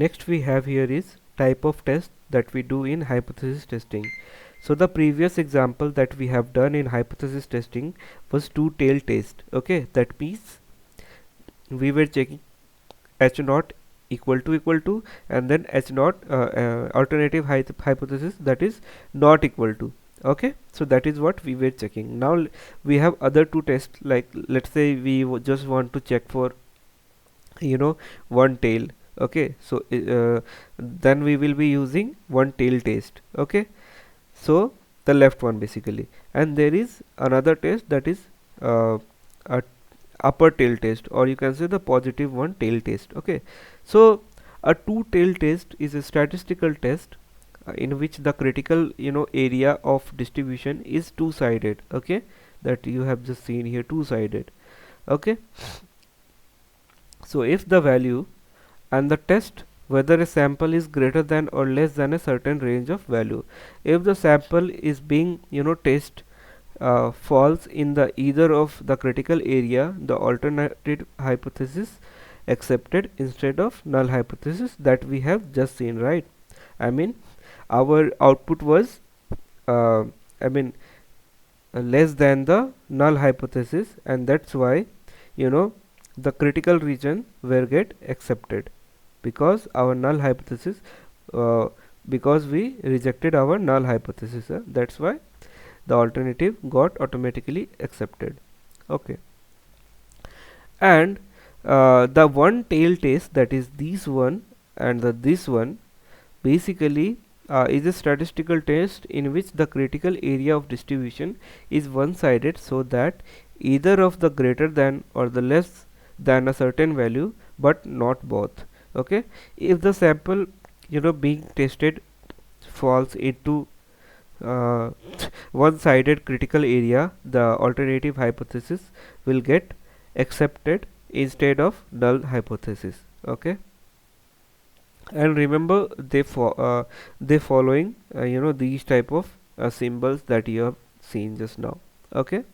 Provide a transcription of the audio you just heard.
Next we have here is type of test that we do in hypothesis testing. So the previous example that we have done in hypothesis testing was two-tailed test. Okay, that means we were checking h naught equal to and then h naught alternative hypothesis that is not equal to. Okay, so that is what we were checking. Now we have other two tests, like let's say we just want to check for one tail. Okay, so then we will be using one tail test. Okay, so the left one basically, and there is another test that is a upper tail test, or you can say the positive one tail test. Okay, so a two tail test is a statistical test in which the critical area of distribution is two-sided. Okay, that you have just seen here, two-sided. Okay, so if the value and the test whether a sample is greater than or less than a certain range of value. If the sample is being test falls in the either of the critical area, the alternative hypothesis accepted instead of null hypothesis that we have just seen, right? I mean, our output was uh, I mean less than the null hypothesis, and that's why the critical region will get accepted because our null hypothesis because we rejected our null hypothesis. That's why the alternative got automatically accepted. Okay, and the one tail test, that is this one and this one, basically is a statistical test in which the critical area of distribution is one-sided, so that either of the greater than or the less than a certain value, but not both. Okay, if the sample being tested falls into uh, one-sided critical area, the alternative hypothesis will get accepted instead of null hypothesis. Okay, and remember they following these type of symbols that you have seen just now. Okay,